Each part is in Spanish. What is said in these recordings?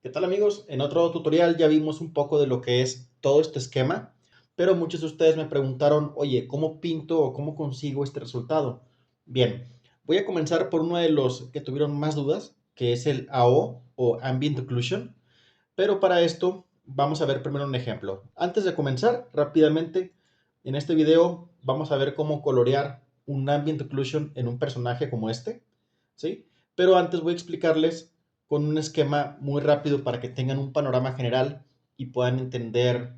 ¿Qué tal amigos? En otro tutorial ya vimos un poco de lo que es todo este esquema, pero muchos de ustedes me preguntaron, oye, ¿cómo pinto o cómo consigo este resultado? Bien, voy a comenzar por uno de los que tuvieron más dudas, que es el AO o Ambient Occlusion, pero para esto vamos a ver primero un ejemplo. Antes de comenzar, rápidamente, en este video vamos a ver cómo colorear un Ambient Occlusion en un personaje como este, ¿sí? Pero antes voy a explicarles con un esquema muy rápido para que tengan un panorama general y puedan entender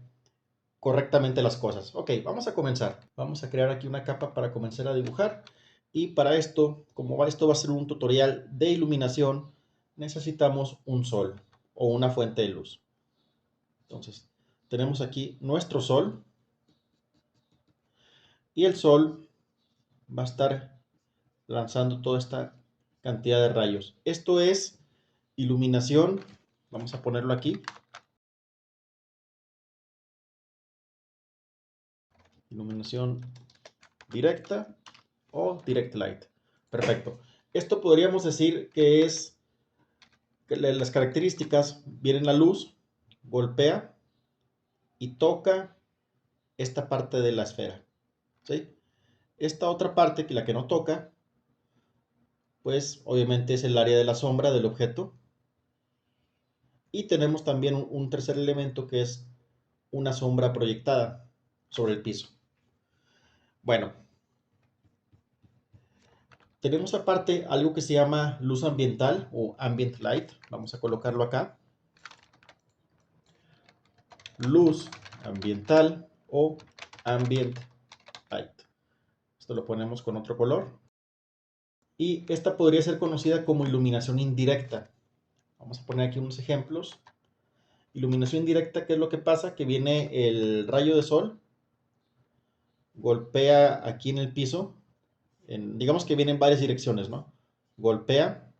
correctamente las cosas. Ok, vamos a comenzar. Vamos a crear aquí una capa para comenzar a dibujar. Y para esto, como esto va a ser un tutorial de iluminación, necesitamos un sol o una fuente de luz. Entonces, tenemos aquí nuestro sol y el sol va a estar lanzando toda esta cantidad de rayos. Esto es iluminación, vamos a ponerlo aquí, iluminación directa o direct light. Perfecto. Esto podríamos decir que es que las características, viene la luz, golpea y toca esta parte de la esfera, ¿sí? Esta otra parte, que la que no toca, pues obviamente es el área de la sombra del objeto. Y tenemos también un tercer elemento que es una sombra proyectada sobre el piso. Bueno, tenemos aparte algo que se llama luz ambiental o ambient light. Vamos a colocarlo acá. Luz ambiental o ambient light. Esto lo ponemos con otro color. Y esta podría ser conocida como iluminación indirecta. Vamos a poner aquí unos ejemplos. Iluminación indirecta, ¿qué es lo que pasa? Que viene el rayo de sol, golpea aquí en el piso, digamos que viene en varias direcciones, ¿no? Golpea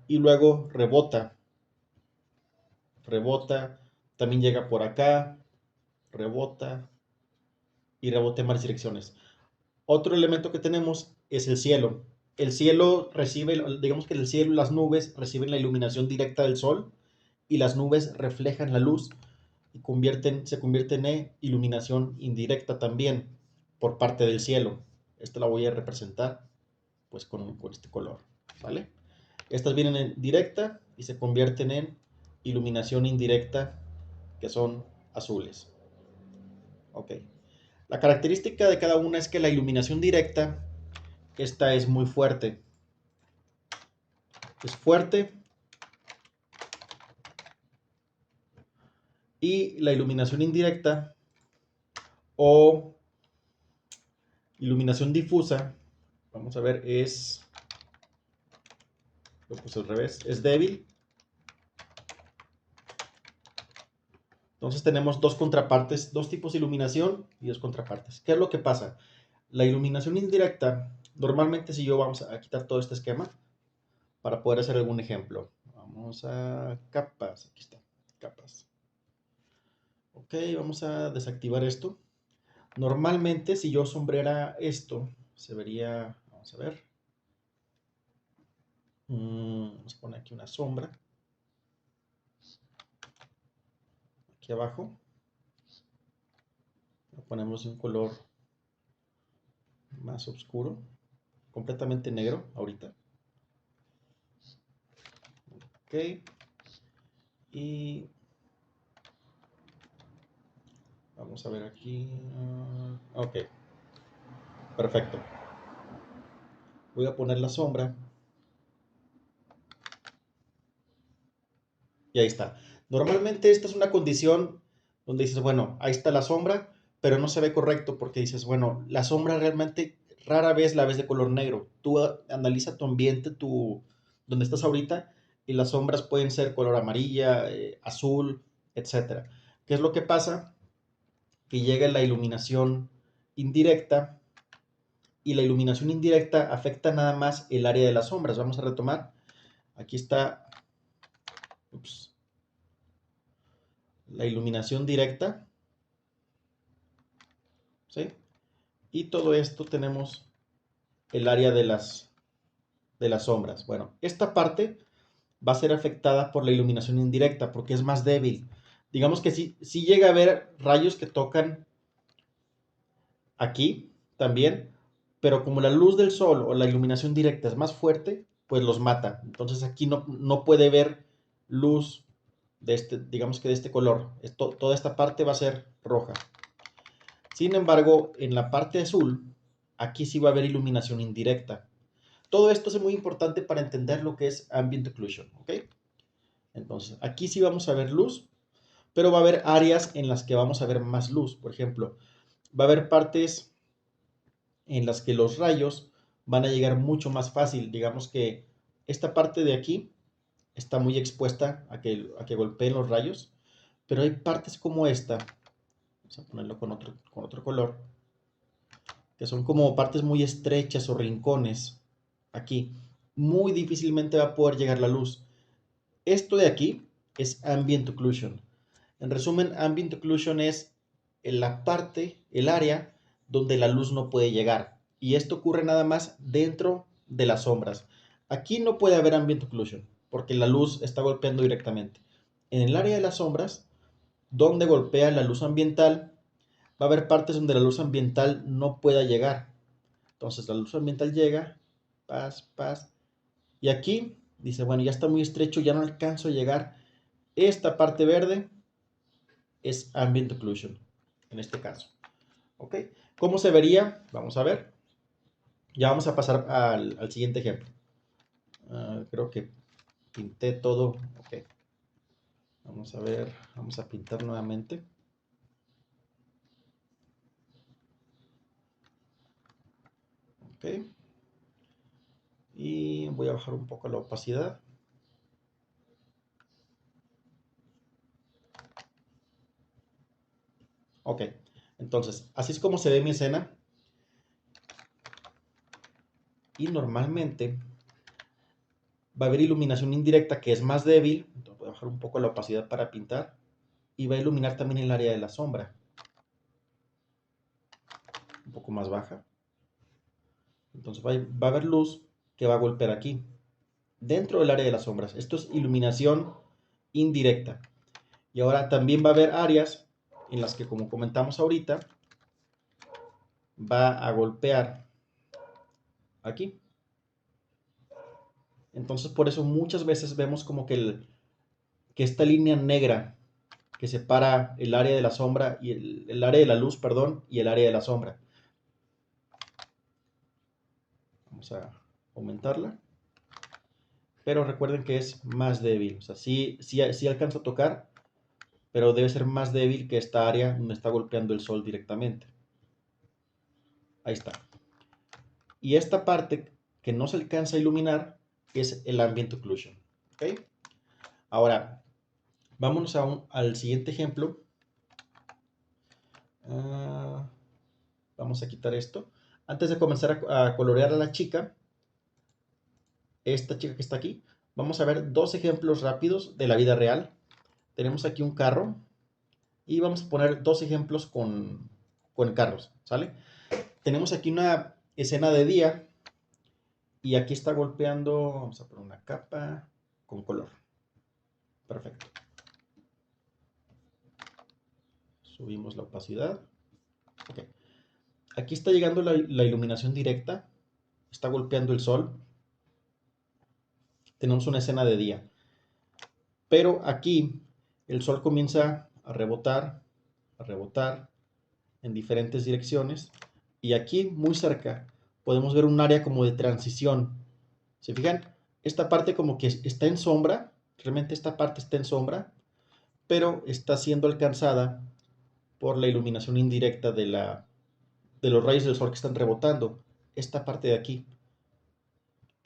y luego rebota, también llega por acá, rebota y rebota en varias direcciones. Otro elemento que tenemos es el cielo. El cielo recibe, digamos que el cielo y las nubes reciben la iluminación directa del sol y las nubes reflejan la luz y se convierten en iluminación indirecta también por parte del cielo. Esta la voy a representar pues con este color, ¿vale? Estas vienen en directa y se convierten en iluminación indirecta, que son azules. Ok. La característica de cada una es que la iluminación directa, esta es muy fuerte. Es fuerte. Y la iluminación indirecta o iluminación difusa, vamos a ver, lo puse al revés, es débil. Entonces tenemos dos contrapartes, dos tipos de iluminación y dos contrapartes. ¿Qué es lo que pasa? La iluminación indirecta, normalmente si yo vamos a quitar todo este esquema para poder hacer algún ejemplo. Vamos a capas, aquí está, capas. Ok, vamos a desactivar esto. Normalmente si yo sombrera esto, se vería, vamos a ver. Vamos a poner aquí una sombra. Aquí abajo. Lo ponemos de un color más oscuro. Completamente negro ahorita. Ok. Y vamos a ver aquí. Ok. Perfecto. Voy a poner la sombra. Y ahí está. Normalmente esta es una condición donde dices, bueno, ahí está la sombra, pero no se ve correcto porque dices, bueno, la sombra realmente rara vez la ves de color negro. Tú analiza tu ambiente, donde estás ahorita, y las sombras pueden ser color amarilla, azul, etcétera. ¿Qué es lo que pasa? Que llega la iluminación indirecta y la iluminación indirecta afecta nada más el área de las sombras. Vamos a retomar. Aquí está, ups, la iluminación directa, ¿sí? Y todo esto tenemos el área de las sombras. Bueno, esta parte va a ser afectada por la iluminación indirecta porque es más débil. Digamos que sí llega a haber rayos que tocan aquí también, pero como la luz del sol o la iluminación directa es más fuerte, pues los mata. Entonces aquí no puede ver luz de este, digamos que de este color. Toda esta parte va a ser roja. Sin embargo, en la parte azul, aquí sí va a haber iluminación indirecta. Todo esto es muy importante para entender lo que es ambient occlusion, ¿ok? Entonces, aquí sí vamos a ver luz, pero va a haber áreas en las que vamos a ver más luz. Por ejemplo, va a haber partes en las que los rayos van a llegar mucho más fácil. Digamos que esta parte de aquí está muy expuesta a que golpeen los rayos, pero hay partes como esta, vamos a ponerlo con otro color, que son como partes muy estrechas o rincones aquí. Muy difícilmente va a poder llegar la luz. Esto de aquí es ambient occlusion. En resumen, ambient occlusion es la parte, el área donde la luz no puede llegar. Y esto ocurre nada más dentro de las sombras. Aquí no puede haber ambient occlusion porque la luz está golpeando directamente. En el área de las sombras, donde golpea la luz ambiental, va a haber partes donde la luz ambiental no pueda llegar. Entonces la luz ambiental llega, paz. Y aquí dice, bueno, ya está muy estrecho, ya no alcanzo a llegar. Esta parte verde es ambient occlusion, en este caso. ¿Ok? ¿Cómo se vería? Vamos a ver. Ya vamos a pasar al siguiente ejemplo. Creo que pinté todo. Ok. Vamos a ver. Vamos a pintar nuevamente. Ok. Y voy a bajar un poco la opacidad. Ok. Entonces, así es como se ve mi escena. Y normalmente va a haber iluminación indirecta que es más débil. Entonces voy a bajar un poco la opacidad para pintar. Y va a iluminar también el área de la sombra. Un poco más baja. Entonces va a haber luz que va a golpear aquí, dentro del área de las sombras. Esto es iluminación indirecta. Y ahora también va a haber áreas en las que, como comentamos ahorita, va a golpear aquí. Entonces por eso muchas veces vemos como que esta línea negra que separa el área de la sombra y el área de la luz, perdón, y el área de la sombra. Vamos a aumentarla. Pero recuerden que es más débil. O sea, sí alcanza a tocar, pero debe ser más débil que esta área donde está golpeando el sol directamente. Ahí está. Y esta parte que no se alcanza a iluminar es el ambient occlusion. ¿Ok? Ahora, vámonos al siguiente ejemplo. Vamos a quitar esto. Antes de comenzar a colorear a la chica, esta chica que está aquí, vamos a ver dos ejemplos rápidos de la vida real. Tenemos aquí un carro y vamos a poner dos ejemplos con carros, ¿sale? Tenemos aquí una escena de día y aquí está golpeando, vamos a poner una capa con color. Perfecto. Subimos la opacidad. Ok. Aquí está llegando la iluminación directa, está golpeando el sol. Tenemos una escena de día. Pero aquí el sol comienza a rebotar en diferentes direcciones. Y aquí, muy cerca, podemos ver un área como de transición. ¿Se fijan? Esta parte como que está en sombra, realmente esta parte está en sombra, pero está siendo alcanzada por la iluminación indirecta de los rayos del sol que están rebotando. Esta parte de aquí.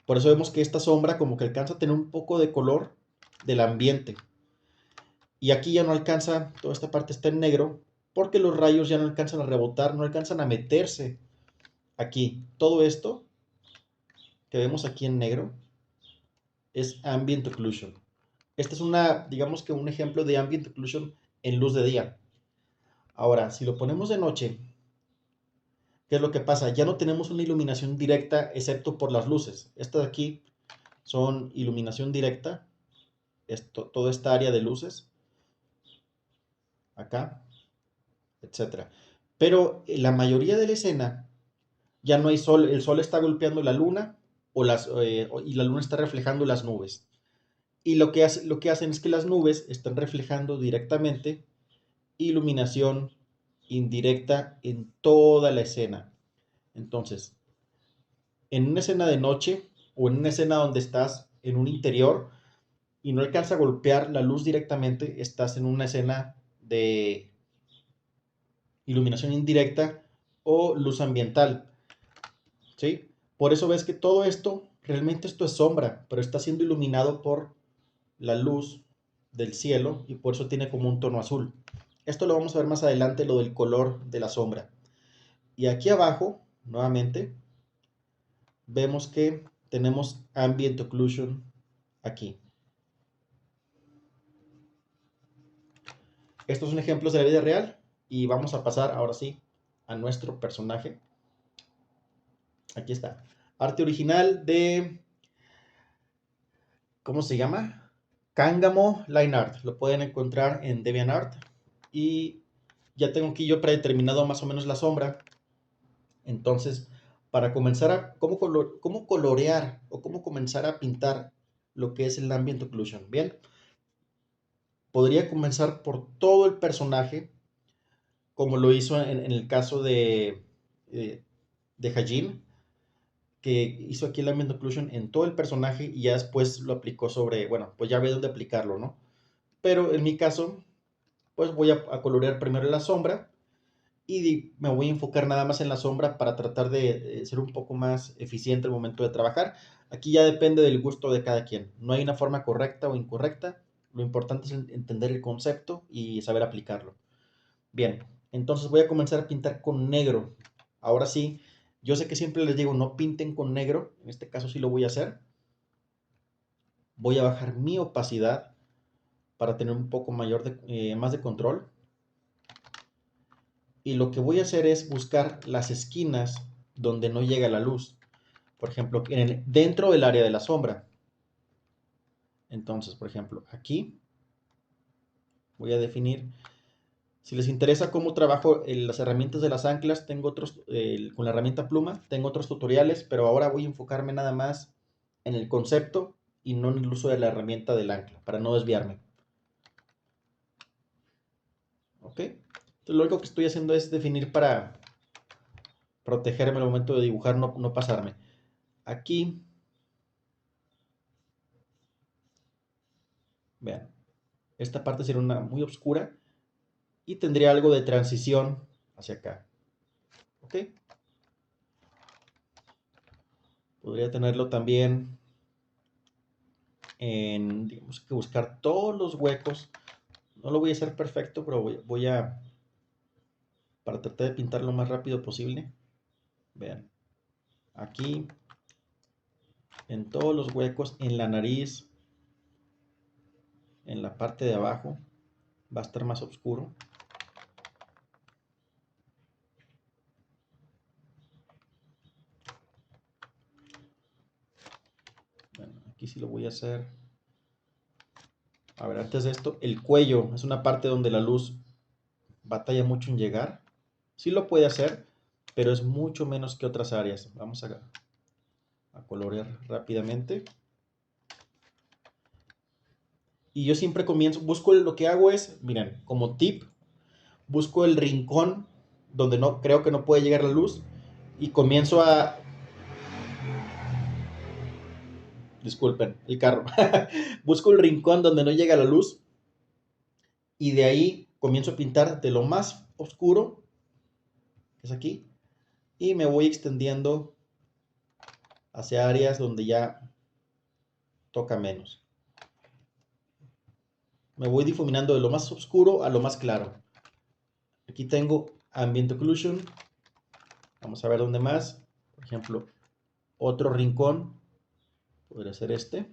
Por eso vemos que esta sombra como que alcanza a tener un poco de color del ambiente. Y aquí ya no alcanza, toda esta parte está en negro, porque los rayos ya no alcanzan a rebotar, no alcanzan a meterse aquí. Todo esto que vemos aquí en negro es ambient occlusion. Este es digamos que un ejemplo de ambient occlusion en luz de día. Ahora, si lo ponemos de noche, ¿qué es lo que pasa? Ya no tenemos una iluminación directa excepto por las luces. Estas de aquí son iluminación directa toda esta área de luces, acá, etcétera. Pero en la mayoría de la escena ya no hay sol, el sol está golpeando la luna y la luna está reflejando las nubes. Y lo que hacen es que las nubes están reflejando directamente iluminación indirecta en toda la escena. Entonces, en una escena de noche o en una escena donde estás en un interior y no alcanza a golpear la luz directamente, estás en una escena de iluminación indirecta o luz ambiental, ¿sí? Por eso ves que todo esto, realmente esto es sombra, pero está siendo iluminado por la luz del cielo y por eso tiene como un tono azul. Esto lo vamos a ver más adelante, lo del color de la sombra. Y aquí abajo, nuevamente, vemos que tenemos Ambient Occlusion aquí. Estos son ejemplos de la vida real y vamos a pasar ahora sí a nuestro personaje. Aquí está. Arte original de... ¿Cómo se llama? Cángamo Line Art. Lo pueden encontrar en DeviantArt. Y ya tengo aquí yo predeterminado más o menos la sombra. Entonces, para comenzar a... ¿Cómo colorear o cómo comenzar a pintar lo que es el Ambient Occlusion? Bien. Podría comenzar por todo el personaje, como lo hizo en el caso de Hajin, que hizo aquí el Ambient Occlusion en todo el personaje y ya después lo aplicó sobre, bueno, pues ya ve dónde aplicarlo, ¿no? Pero en mi caso, pues voy a colorear primero la sombra y me voy a enfocar nada más en la sombra para tratar de ser un poco más eficiente al momento de trabajar. Aquí ya depende del gusto de cada quien. No hay una forma correcta o incorrecta. Lo importante es entender el concepto y saber aplicarlo. Bien, entonces voy a comenzar a pintar con negro. Ahora sí, yo sé que siempre les digo no pinten con negro. En este caso sí lo voy a hacer. Voy a bajar mi opacidad para tener un poco más de control. Y lo que voy a hacer es buscar las esquinas donde no llega la luz. Por ejemplo, dentro del área de la sombra. Entonces, por ejemplo, aquí voy a definir. Si les interesa cómo trabajo las herramientas de las anclas, tengo otros, con la herramienta pluma, tengo otros tutoriales, pero ahora voy a enfocarme nada más en el concepto y no en el uso de la herramienta del ancla, para no desviarme. ¿Ok? Entonces, lo único que estoy haciendo es definir para protegerme al momento de dibujar, no pasarme. Aquí, vean, esta parte sería una muy oscura y tendría algo de transición hacia acá. ¿Ok? Podría tenerlo también en, digamos que buscar todos los huecos. No lo voy a hacer perfecto, pero voy a, para tratar de pintar lo más rápido posible. Vean, aquí, en todos los huecos, en la nariz, en la parte de abajo, va a estar más oscuro. Bueno, aquí sí lo voy a hacer. A ver, antes de esto, el cuello es una parte donde la luz batalla mucho en llegar. Sí lo puede hacer, pero es mucho menos que otras áreas. Vamos a colorear rápidamente. Y yo siempre busco lo que hago es, miren, como tip, busco el rincón donde no creo que no puede llegar la luz y comienzo a, disculpen, el carro, busco el rincón donde no llega la luz y de ahí comienzo a pintar de lo más oscuro, que es aquí, y me voy extendiendo hacia áreas donde ya toca menos. Me voy difuminando de lo más oscuro a lo más claro. Aquí tengo Ambient Occlusion. Vamos a ver dónde más. Por ejemplo, otro rincón. Podría ser este.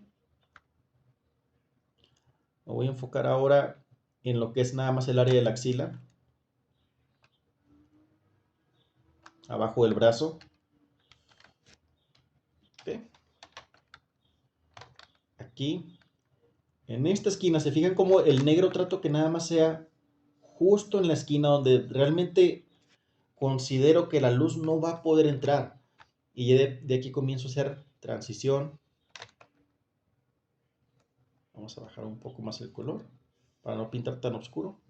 Me voy a enfocar ahora en lo que es nada más el área de la axila. Abajo del brazo. Okay. Aquí. En esta esquina, ¿se fijan cómo el negro trato que nada más sea justo en la esquina donde realmente considero que la luz no va a poder entrar? Y de aquí comienzo a hacer transición. Vamos a bajar un poco más el color para no pintar tan oscuro.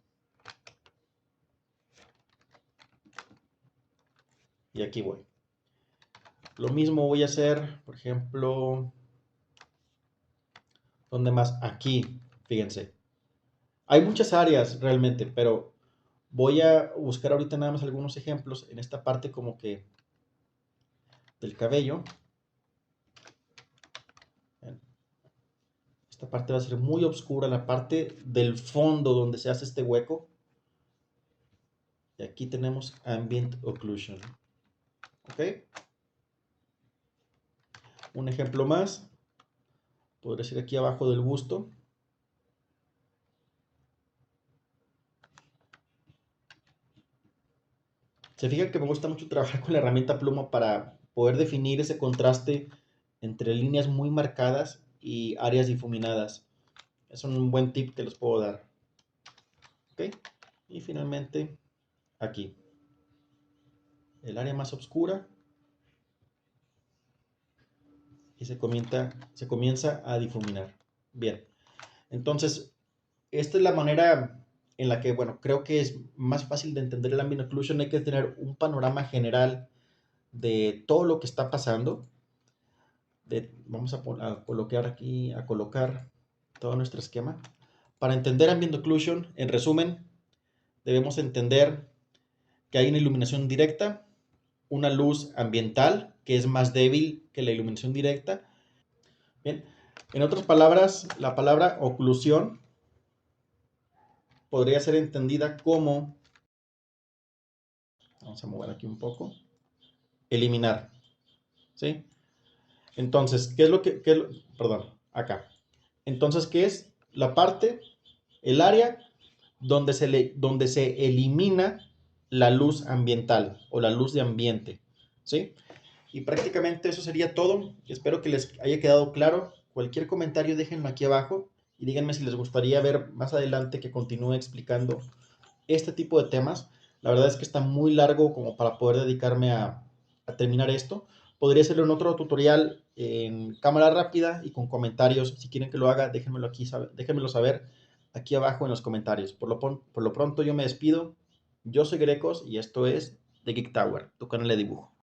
Y aquí voy. Lo mismo voy a hacer, por ejemplo, ¿dónde más? Aquí, fíjense. Hay muchas áreas realmente, pero voy a buscar ahorita nada más algunos ejemplos en esta parte como que del cabello. Esta parte va a ser muy oscura, la parte del fondo donde se hace este hueco. Y aquí tenemos Ambient Occlusion. ¿Ok? Un ejemplo más. Podría ser aquí abajo del busto. Se fijan que me gusta mucho trabajar con la herramienta pluma para poder definir ese contraste entre líneas muy marcadas y áreas difuminadas. Es un buen tip que les puedo dar. ¿Ok? Y finalmente aquí. El área más oscura y se comienza a difuminar. Bien. Entonces, esta es la manera en la que, bueno, creo que es más fácil de entender el ambient occlusion. Hay que tener un panorama general de todo lo que está pasando. Vamos a colocar aquí, a colocar todo nuestro esquema. Para entender ambient occlusion, en resumen, debemos entender que hay una iluminación directa, una luz ambiental que es más débil que la iluminación directa. Bien, en otras palabras, la palabra oclusión podría ser entendida como, vamos a mover aquí un poco, eliminar, ¿sí? Entonces, ¿qué es lo que, perdón, acá? Entonces, ¿qué es la parte, el área donde se elimina la luz ambiental o la luz de ambiente, ¿sí? Y prácticamente eso sería todo. Espero que les haya quedado claro. Cualquier comentario déjenlo aquí abajo y díganme si les gustaría ver más adelante que continúe explicando este tipo de temas. La verdad es que está muy largo como para poder dedicarme a terminar esto. Podría hacerlo en otro tutorial en cámara rápida y con comentarios. Si quieren que lo haga, déjenmelo saber aquí abajo en los comentarios. Por lo pronto yo me despido. Yo soy Grecos y esto es The Geek Tower, tu canal de dibujo.